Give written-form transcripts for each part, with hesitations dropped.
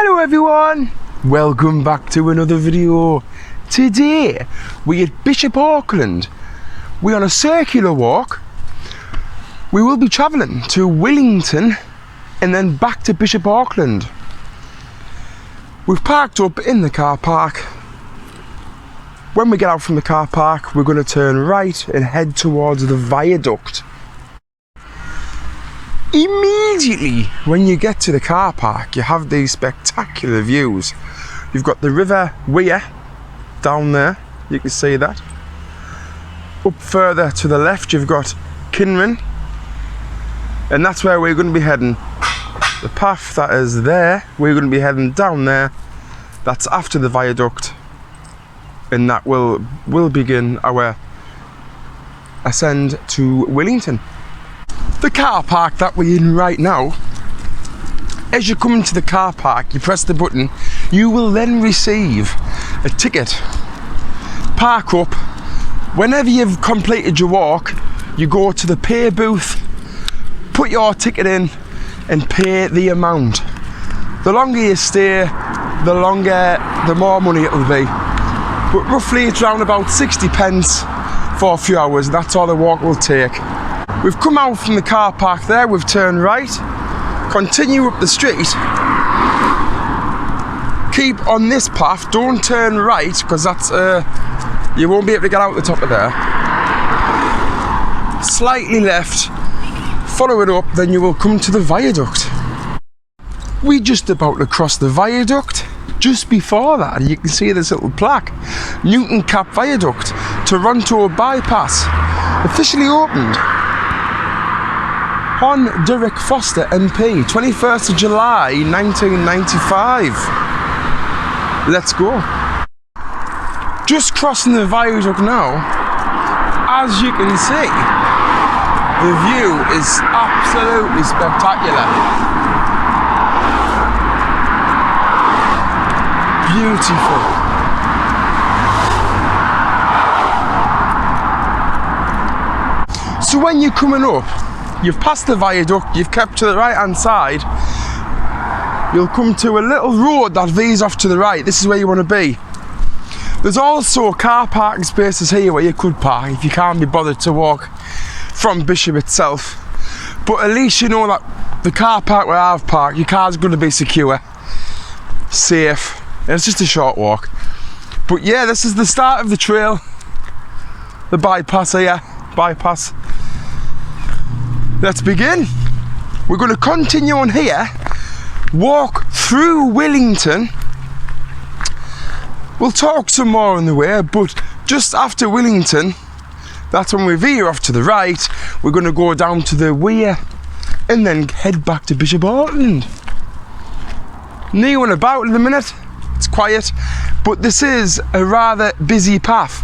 Hello everyone, welcome back to another video. Today we're at Bishop Auckland. We're on a circular walk. We will be travelling to Willington and then back to Bishop Auckland. We've parked up in the car park. When we get out from the car park, we're going to turn right and head towards the Viaduct. Immediately when you get to the car park, you have these spectacular views. You've got the River Weir down there, you can see that. Up further to the left you've got Kinman, and that's where we're going to be heading. The path that is there, we're going to be heading down there. That's after the viaduct, and that will begin our ascend to Willington. The car park that we're in right now, as you come into the car park, you press the button, you will then receive a ticket. Park up. Whenever you've completed your walk, you go to the pay booth, put your ticket in and pay the amount. The longer you stay, the more money it'll be. But roughly it's around about 60 pence for a few hours, and that's all the walk will take. We've come out from the car park there, we've turned right, continue up the street, keep on this path, don't turn right because that's, you won't be able to get out the top of there. Slightly left, follow it up, then you will come to the viaduct. We're just about to cross the viaduct. Just before that, you can see this little plaque, Newton Cap Viaduct, Toronto Bypass, officially opened. On Derek Foster MP, 21st of July 1995. Let's go. Just crossing the viaduct now. As you can see, the view is absolutely spectacular. Beautiful. So when you're coming up, you've passed the viaduct, you've kept to the right hand side, you'll come to a little road that veers off to the right. This is where you want to be. There's also car parking spaces here where you could park if you can't be bothered to walk from Bishop itself. But at least you know that the car park where I've parked, your car's going to be secure, safe, and it's just a short walk. But yeah, this is the start of the trail. The bypass here, bypass. Let's begin. We're going to continue on here, walk through Willington. We'll talk some more on the way, but just after Willington, that's when we veer off to the right. We're going to go down to the weir and then head back to Bishop Auckland. No one about at the minute, it's quiet, but this is a rather busy path.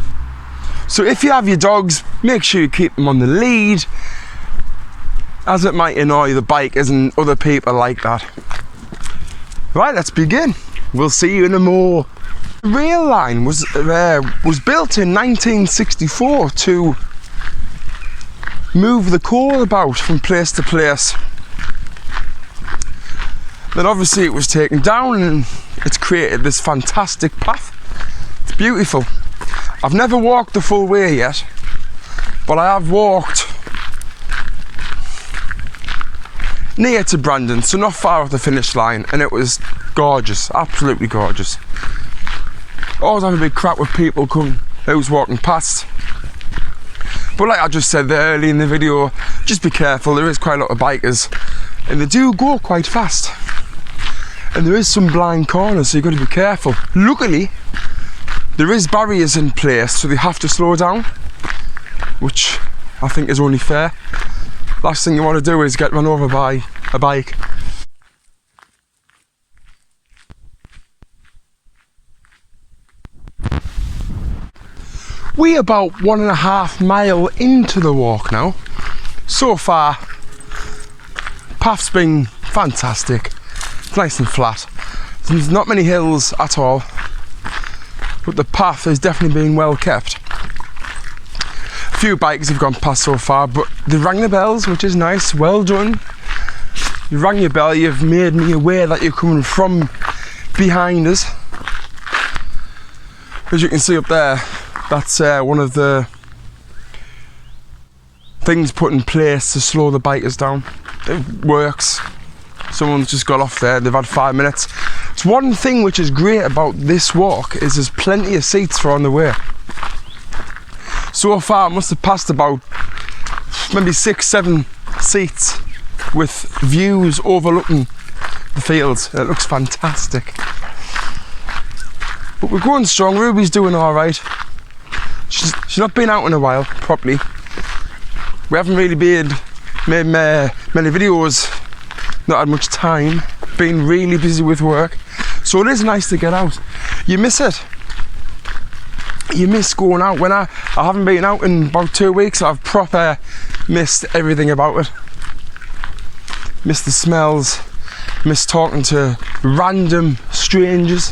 So if you have your dogs, make sure you keep them on the lead, as it might annoy the bikers and other people like that. Right, let's begin. We'll see you in a more. The rail line was built in 1964 to move the coal about from place to place. Then obviously it was taken down and it's created this fantastic path. It's beautiful. I've never walked the full way yet, but I have walked near to Brandon, so not far off the finish line, and it was gorgeous, absolutely gorgeous. Always have a big crap with people who's walking past. But like I just said there early in the video, just be careful, there is quite a lot of bikers, and they do go quite fast. And there is some blind corners, so you've got to be careful. Luckily, there is barriers in place, so they have to slow down, which I think is only fair. Last thing you want to do is get run over by a bike. We're about 1.5 miles into the walk now. So far, path's been fantastic. It's nice and flat. There's not many hills at all, but the path has definitely been well kept. A few bikes have gone past so far, but they rang the bells, which is nice. Well done. You rang your bell, you've made me aware that you're coming from behind us. As you can see up there, that's one of the things put in place to slow the bikers down. It works. Someone's just got off there, they've had 5 minutes. It's one thing which is great about this walk is there's plenty of seats for on the way. So far I must have passed about maybe 6-7 seats with views overlooking the fields. It looks fantastic. But we're going strong. Ruby's doing alright. She's not been out in a while properly. We haven't really made many videos, not had much time, been really busy with work. So it is nice to get out. You miss it. You miss going out. When I haven't been out in about 2 weeks, I've proper missed everything about it. Missed the smells, missed talking to random strangers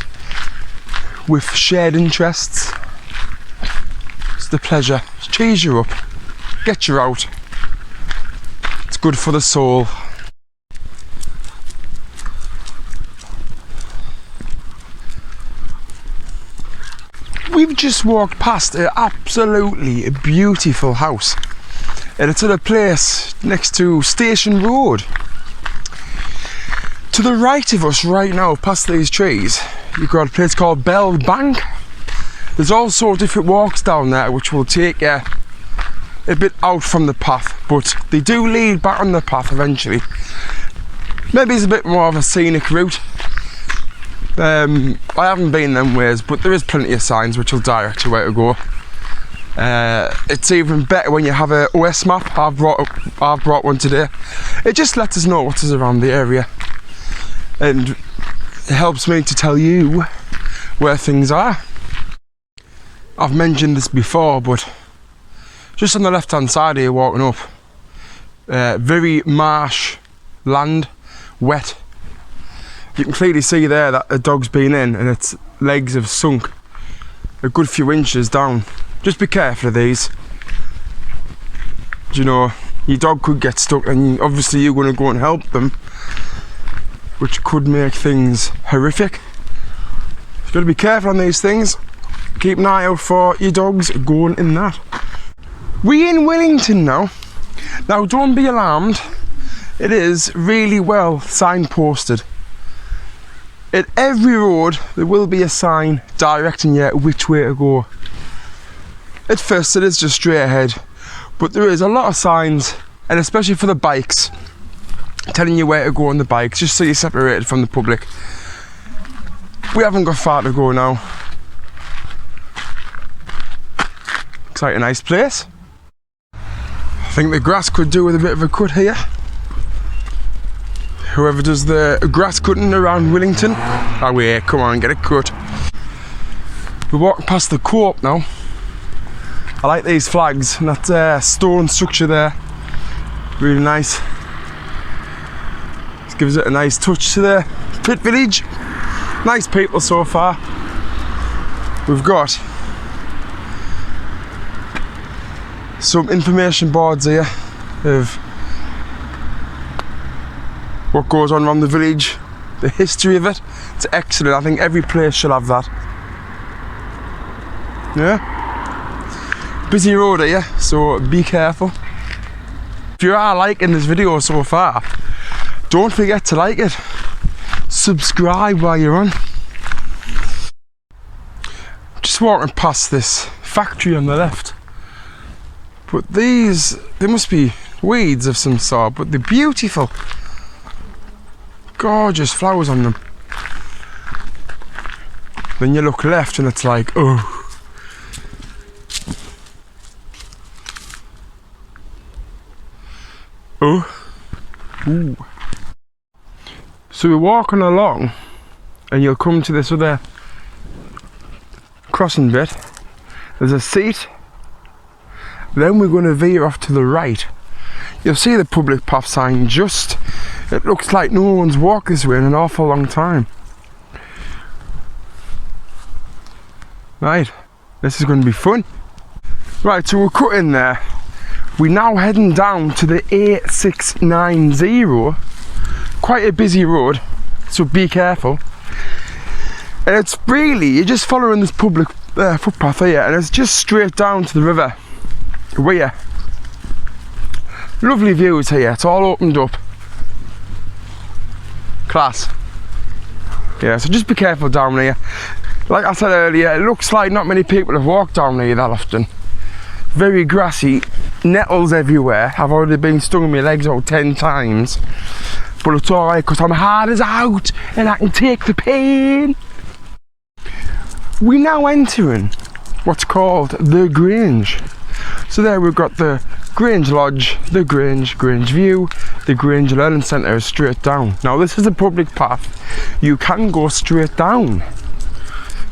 with shared interests. It's the pleasure. Cheese you up, get you out. It's good for the soul. We've just walked past an absolutely beautiful house, and it's at a place next to Station Road. To the right of us right now, past these trees, you've got a place called Bell Bank. There's also different walks down there which will take you a bit out from the path, but they do lead back on the path eventually. Maybe it's a bit more of a scenic route. I haven't been them ways, but there is plenty of signs which will direct you where to go. It's even better when you have a OS map. I've brought one today. It just lets us know what is around the area, and it helps me to tell you where things are. I've mentioned this before, but just on the left hand side here walking up, very marsh land, wet. You can clearly see there that the dog's been in and its legs have sunk a good few inches down. Just be careful of these. You know, your dog could get stuck and obviously you're going to go and help them, which could make things horrific. You've got to be careful on these things. Keep an eye out for your dogs going in that. We're in Willington now. Now don't be alarmed. It is really well signposted. At every road there will be a sign directing you which way to go. At first it is just straight ahead, but there is a lot of signs, and especially for the bikes, telling you where to go on the bikes, just so you're separated from the public. We haven't got far to go now. Looks like a nice place. I think the grass could do with a bit of a cut here. Whoever does the grass cutting around Willington, oh yeah, come on, get it cut. We're walking past the co-op now. I like these flags and that stone structure there. Really nice. This gives it a nice touch to the pit village. Nice people so far. We've got some information boards here of what goes on around the village, the history of it. It's excellent. I think every place should have that. Yeah. Busy road here, so be careful. If you are liking this video so far, don't forget to like it. Subscribe while you're on. Just walking past this factory on the left. But these, they must be weeds of some sort, but they're beautiful. Gorgeous flowers on them. Then you look left and it's like, oh. Oh. Ooh. So we're walking along and you'll come to this other crossing bit. There's a seat. Then we're going to veer off to the right. You'll see the public path sign just, it looks like no one's walked this way in an awful long time. Right, this is going to be fun. Right, so we're cutting there. We're now heading down to the A690. Quite a busy road, so be careful. And it's really, you're just following this public footpath here, and it's just straight down to the river Weir. Lovely views here, it's all opened up. Class. Yeah, so just be careful down here. Like I said earlier, it looks like not many people have walked down here that often. Very grassy, nettles everywhere. I've already been stung in my legs about 10 times. But it's alright because I'm hard as out and I can take the pain. We're now entering what's called the Grange. So there we've got the Grange Lodge, the Grange View, the Grange Learning Centre is straight down. Now this is a public path, you can go straight down.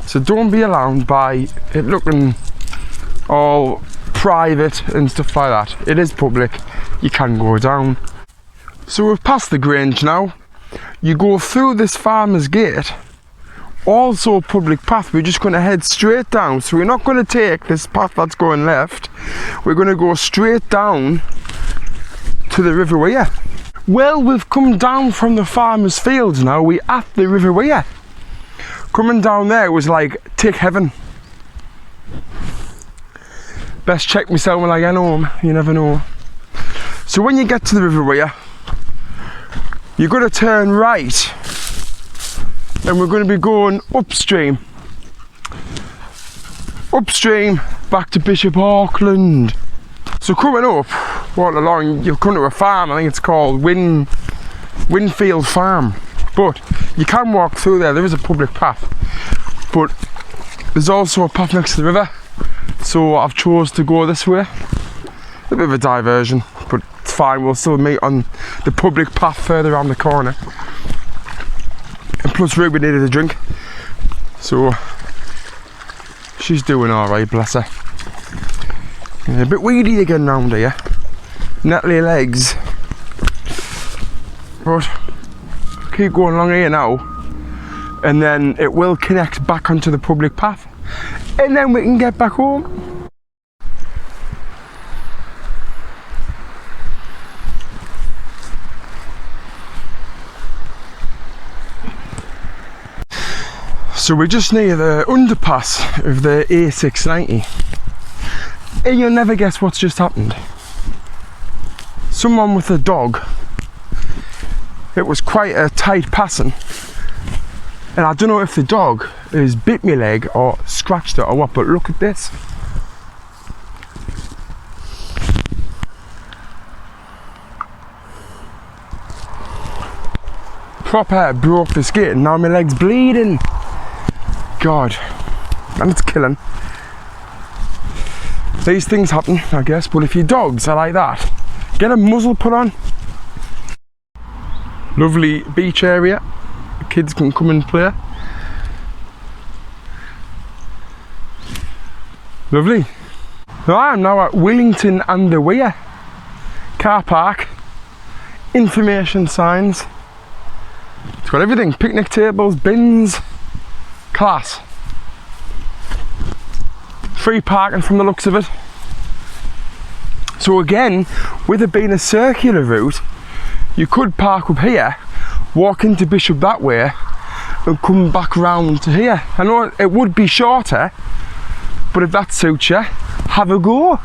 So don't be alarmed by it looking all private and stuff like that. It is public, you can go down. So we've passed the Grange now. You go through this farmer's gate, also public path. We're just going to head straight down. So we're not going to take this path that's going left. We're going to go straight down to the River Weir. Well, we've come down from the farmer's fields now. We're at the River Weir. Coming down there was like tick heaven. Best check myself when I get home, you never know. So when you get to the River Weir, you're going to turn right and we're going to be going upstream back to Bishop Auckland. So coming up, walking along, you'll come to a farm. I think it's called Winfield Farm, but you can walk through there. There is a public path, but there's also a path next to the river, so I've chose to go this way. A bit of a diversion, but it's fine. We'll still meet on the public path further around the corner. And plus Ruby needed a drink, so she's doing alright, bless her. Yeah, a bit weedy again round here, nettly legs, but keep going along here now and then it will connect back onto the public path and then we can get back home. So we're just near the underpass of the A690 and you'll never guess what's just happened. Someone with a dog. It was quite a tight passing and I don't know if the dog has bit my leg or scratched it or what, but look at this. Proper broke the skin and now my leg's bleeding. God, and it's killing. These things happen, I guess, but if your dogs are like that, get a muzzle put on. Lovely beach area, the kids can come and play. Lovely. So I am now at Willington and the Weir car park. Information signs. It's got everything, picnic tables, bins. Class. Free parking from the looks of it. So again, with it being a circular route, you could park up here, walk into Bishop that way and come back round to here. I know it would be shorter, but if that suits you, have a go.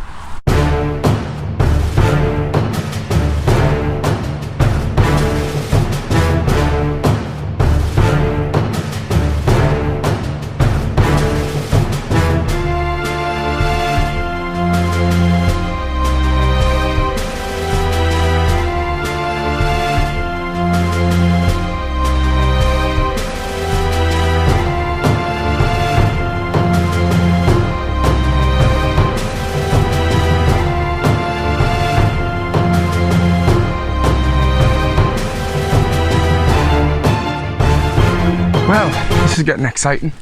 Well, this is getting exciting.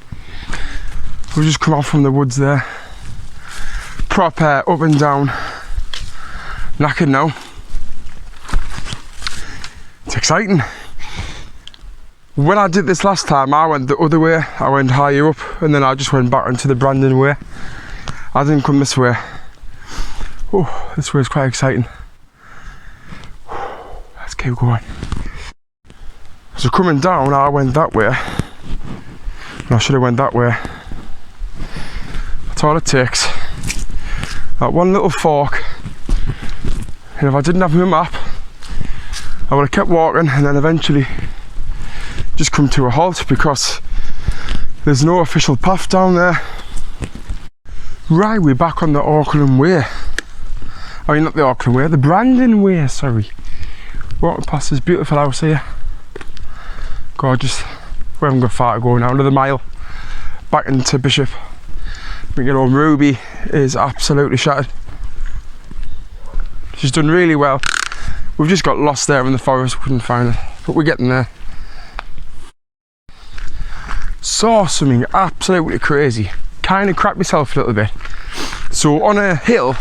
We've just come off from the woods there. Proper up and down. Knackered now. It's exciting. When I did this last time, I went the other way. I went higher up and then I just went back into the Brandon way. I didn't come this way. Oh, this way is quite exciting. Let's keep going. So coming down, I went that way. I should have went that way. That's all it takes. That one little fork. And if I didn't have my map, I would have kept walking and then eventually just come to a halt because there's no official path down there. Right, we're back on the Auckland Way. I mean, not the Auckland Way, the Brandon Way, sorry. Walking past this beautiful house here. Gorgeous. We haven't got far to go now, another mile back into Bishop. We get home. Ruby is absolutely shattered. She's done really well. We've just got lost there in the forest, couldn't find her, but we're getting there. Saw something absolutely crazy. Kind of crapped myself a little bit. So on a hill,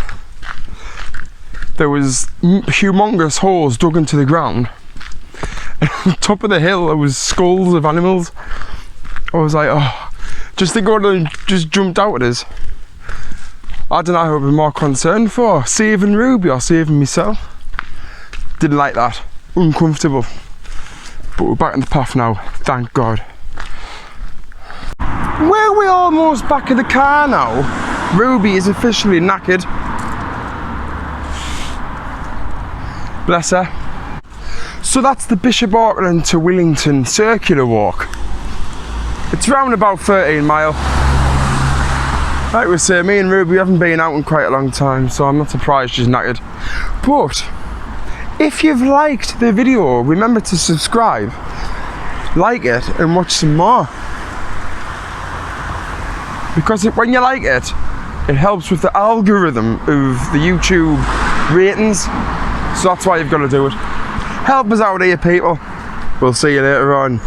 there was humongous holes dug into the ground. And on top of the hill, there was skulls of animals. I was like, oh, just think what they just jumped out at us. I don't know who I'd be more concerned for, saving Ruby or saving myself. Didn't like that, uncomfortable. But we're back on the path now, thank God. Well, we're almost back in the car now. Ruby is officially knackered. Bless her. So that's the Bishop Auckland to Willington circular walk. It's around about 13 mile. Like we say, me and Ruby haven't been out in quite a long time, so I'm not surprised she's knackered. But if you've liked the video, remember to subscribe, like it, and watch some more. Because when you like it, it helps with the algorithm of the YouTube ratings. So that's why you've got to do it. Help us out here, people. We'll see you later on.